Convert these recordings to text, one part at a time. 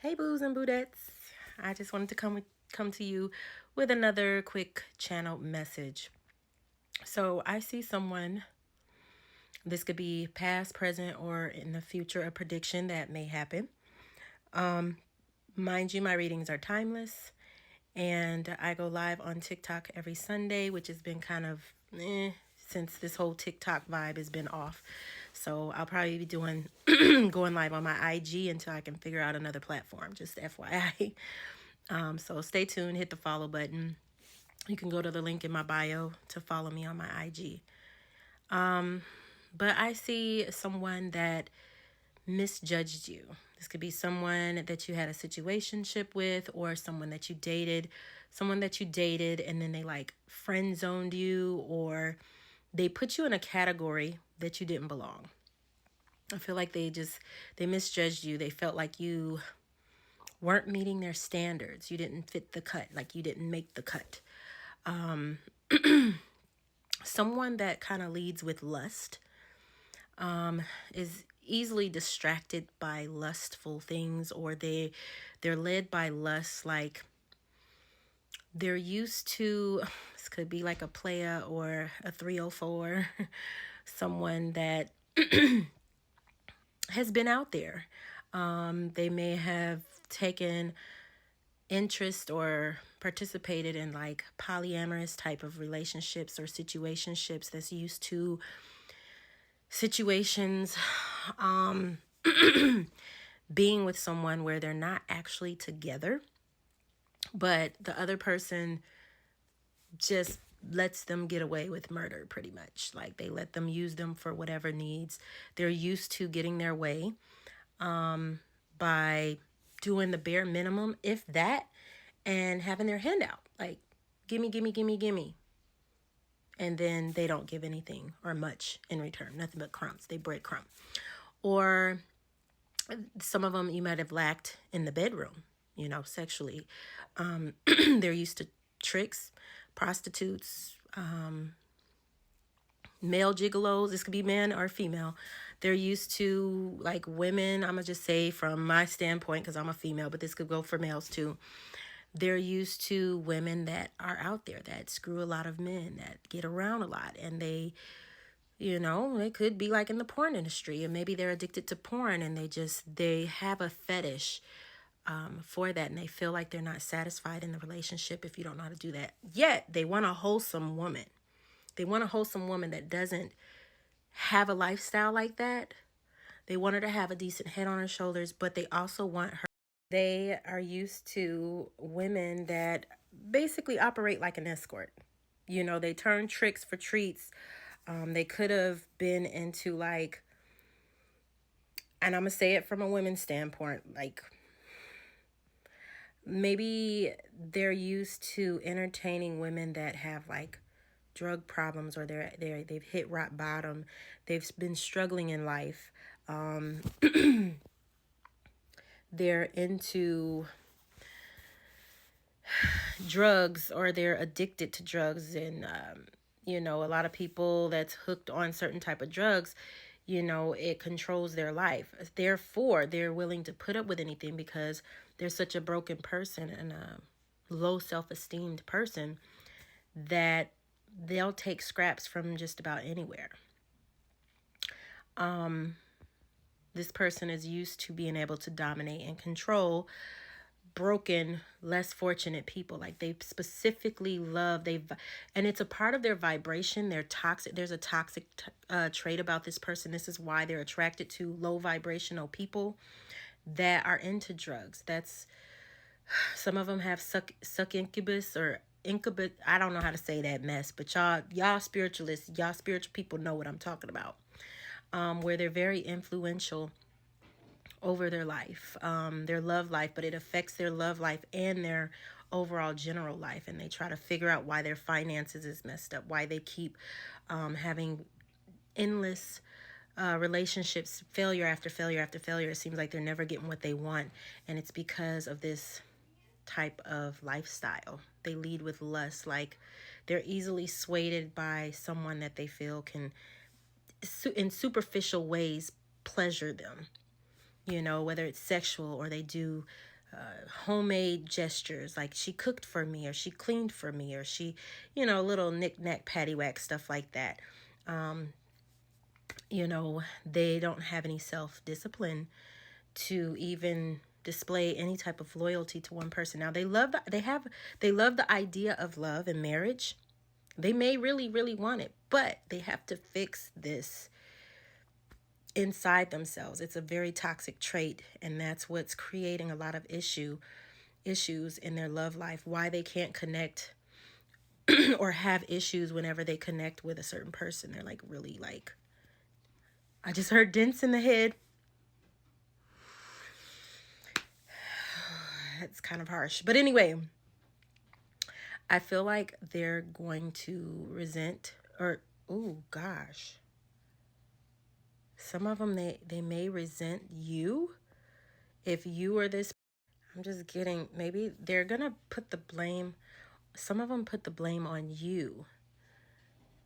Hey boos and boodettes. I just wanted to come to you with another quick channel message. So I see someone, this could be past, present, or in the future, a prediction that may happen. Mind you, my readings are timeless, and I go live on TikTok every Sunday, which has been kind of since this whole TikTok vibe has been off. So I'll probably be doing going live on my IG until I can figure out another platform, just FYI. So stay tuned, hit the follow button. You can go to the link in my bio to follow me on my IG. But I see someone that misjudged you. This could be someone that you had a situationship with, or someone that you dated, and then they like friend zoned you, or they put you in a category that you didn't belong. I feel like they misjudged you. They felt like you weren't meeting their standards. You didn't fit the cut, like you didn't make the cut. Someone that kind of leads with lust is easily distracted by lustful things, or they're led by lust, like they're used to, this could be like a playa or a 304, someone that has been out there. They may have taken interest or participated in like polyamorous type of relationships or situationships that's used to situations being with someone where they're not actually together, but the other person just lets them get away with murder, pretty much. Like they let them use them for whatever needs. They're used to getting their way by doing the bare minimum, if that, and having their hand out. Like, gimme, gimme, gimme, gimme. And then they don't give anything or much in return. Nothing but crumbs. They breadcrumb. Or some of them you might have lacked in the bedroom, sexually. They're used to tricks, prostitutes, male gigolos. This could be man or female. They're used to like women. I'm going to just say from my standpoint, because I'm a female, but this could go for males too. They're used to women that are out there, that screw a lot of men, that get around a lot. And they could be like in the porn industry, and maybe they're addicted to porn, and they have a fetish for that, and they feel like they're not satisfied in the relationship if you don't know how to do that. Yet they want a wholesome woman. They want a wholesome woman that doesn't have a lifestyle like that. They want her to have a decent head on her shoulders, but they also want her. They are used to women that basically operate like an escort. They turn tricks for treats. They could have been into like, and I'm going to say it from a women's standpoint, like maybe they're used to entertaining women that have like drug problems, or they've hit rock bottom. They've been struggling in life. They're into drugs, or they're addicted to drugs, and a lot of people that's hooked on certain type of drugs, it controls their life. Therefore, they're willing to put up with anything because they're such a broken person and a low self-esteemed person that they'll take scraps from just about anywhere. This person is used to being able to dominate and control broken, less fortunate people. Like they specifically love, and it's a part of their vibration. They're toxic. There's a toxic trait about this person. This is why they're attracted to low vibrational people that are into drugs. That's, some of them have suck incubus or incubus. I don't know how to say that mess, but y'all spiritualists, y'all spiritual people know what I'm talking about. Where they're very influential over their life, their love life, but it affects their love life and their overall general life. And they try to figure out why their finances is messed up, why they keep having endless relationships, failure after failure after failure. It seems like they're never getting what they want. And it's because of this type of lifestyle. They lead with lust. Like they're easily swayed by someone that they feel can, in superficial ways, pleasure them. Whether it's sexual, or they do homemade gestures, like she cooked for me or she cleaned for me or she, little knick-knack paddywhack stuff like that. They don't have any self-discipline to even display any type of loyalty to one person. Now they love the idea of love and marriage. They may really, really want it, but they have to fix this inside themselves. It's a very toxic trait, and that's what's creating a lot of issues in their love life. Why they can't connect or have issues whenever they connect with a certain person. They're like really like, I just heard dents in the head. It's kind of harsh. But anyway, I feel like they're going to resent oh gosh. Some of them, they may resent you if you are this. I'm just getting, maybe they're going to put the blame. Some of them put the blame on you.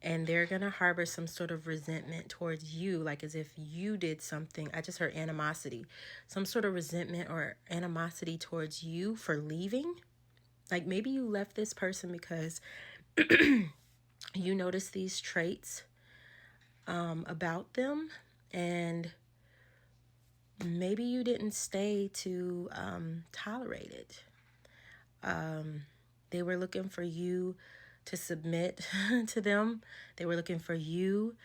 And they're going to harbor some sort of resentment towards you, like as if you did something. I just heard animosity. Some sort of resentment or animosity towards you for leaving. Like maybe you left this person because you noticed these traits about them. And maybe you didn't stay to tolerate it. They were looking for you to submit to them. They were looking for you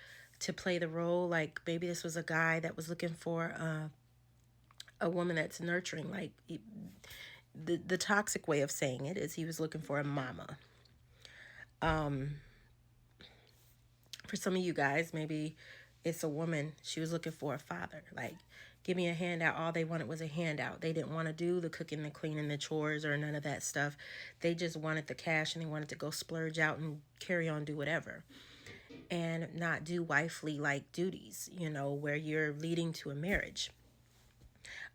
to play the role. Like maybe this was a guy that was looking for a woman that's nurturing. Like the toxic way of saying it is he was looking for a mama. For some of you guys, maybe it's a woman. She was looking for a father. Like, give me a handout. All they wanted was a handout. They didn't want to do the cooking, the cleaning, the chores, or none of that stuff. They just wanted the cash and they wanted to go splurge out and carry on, do whatever. And not do wifely like duties, where you're leading to a marriage.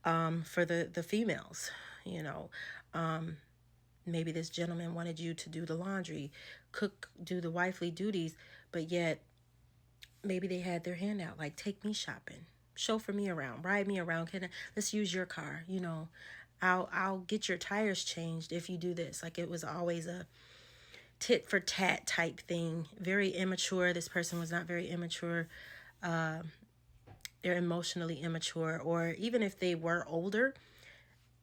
For the females, maybe this gentleman wanted you to do the laundry, cook, do the wifely duties, but yet maybe they had their hand out, like, take me shopping, chauffeur me around, ride me around, let's use your car, I'll get your tires changed if you do this. Like it was always a tit for tat type thing. Very immature. This person was not very immature. They're emotionally immature, or even if they were older,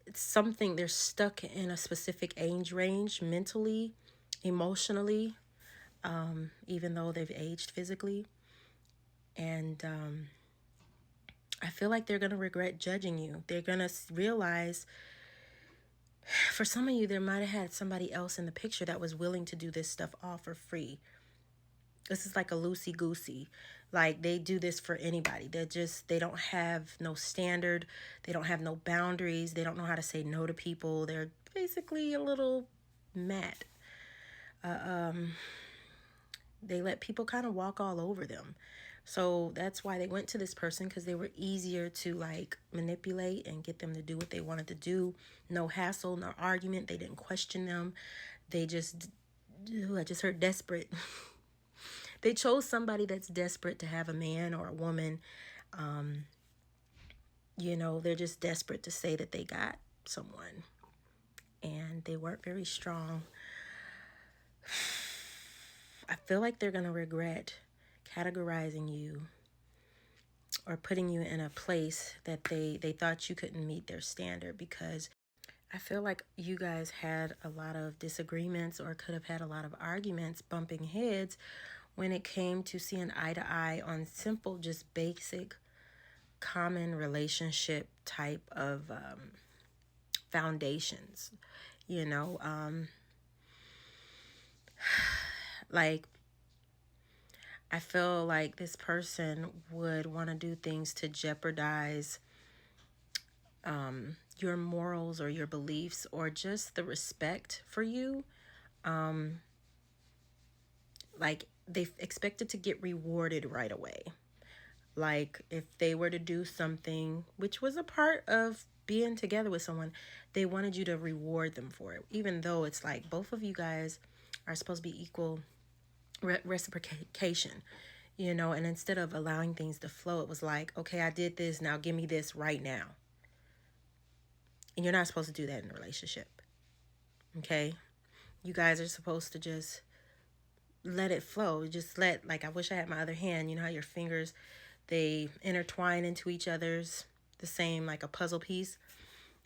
it's something, they're stuck in a specific age range mentally, emotionally, even though they've aged physically. And I feel like they're going to regret judging you. They're going to realize, for some of you, there might have had somebody else in the picture that was willing to do this stuff all for free. This is like a loosey-goosey. Like they do this for anybody. They don't have no standard. They don't have no boundaries. They don't know how to say no to people. They're basically a little mad. They let people kind of walk all over them. So that's why they went to this person, because they were easier to like manipulate and get them to do what they wanted to do. No hassle, no argument. They didn't question them. They just, I just heard desperate. They chose somebody that's desperate to have a man or a woman. They're just desperate to say that they got someone. And they weren't very strong. I feel like they're going to regret categorizing you or putting you in a place that they thought you couldn't meet their standard, because I feel like you guys had a lot of disagreements or could have had a lot of arguments, bumping heads, when it came to seeing eye to eye on simple, just basic, common relationship type of foundations, like, I feel like this person would want to do things to jeopardize your morals or your beliefs or just the respect for you. Like they expected to get rewarded right away. Like if they were to do something, which was a part of being together with someone, they wanted you to reward them for it. Even though it's like both of you guys are supposed to be equal reciprocation, and instead of allowing things to flow, it was like, okay, I did this, now give me this right now. And you're not supposed to do that in a relationship. Okay? You guys are supposed to just let it flow. Just let, like, I wish I had my other hand. You know how your fingers, they intertwine into each other's the same, like a puzzle piece.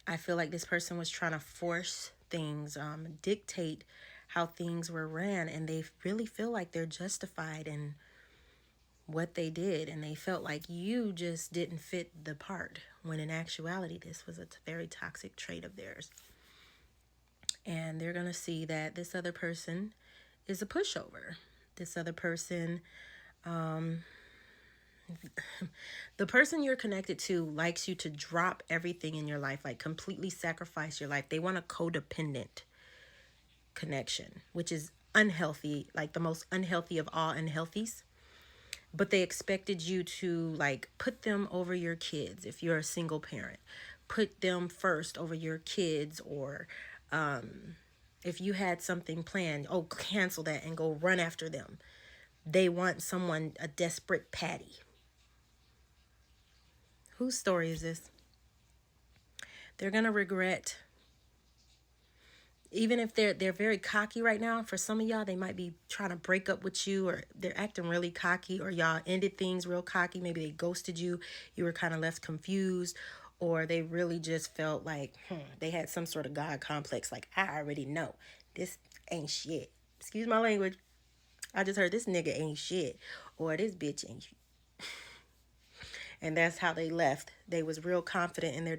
I feel like this person was trying to force things, dictate how things were ran, and they really feel like they're justified in what they did, and they felt like you just didn't fit the part, when in actuality this was a very toxic trait of theirs. And they're going to see that this other person is a pushover. This other person, the person you're connected to, likes you to drop everything in your life, like completely sacrifice your life. They want a codependent connection, which is unhealthy, like the most unhealthy of all unhealthies. But they expected you to, like, put them over your kids. If you're a single parent, put them first over your kids. Or if you had something planned, oh, cancel that and go run after them. They want someone, a desperate Patty. Whose story is this? They're gonna regret, even if they're very cocky right now. For some of y'all, they might be trying to break up with you, or they're acting really cocky, or y'all ended things real cocky. Maybe they ghosted you. You were kind of left confused, or they really just felt like they had some sort of God complex. Like, I already know this ain't shit. Excuse my language. I just heard this nigga ain't shit, or this bitch ain't shit. And that's how they left. They was real confident in their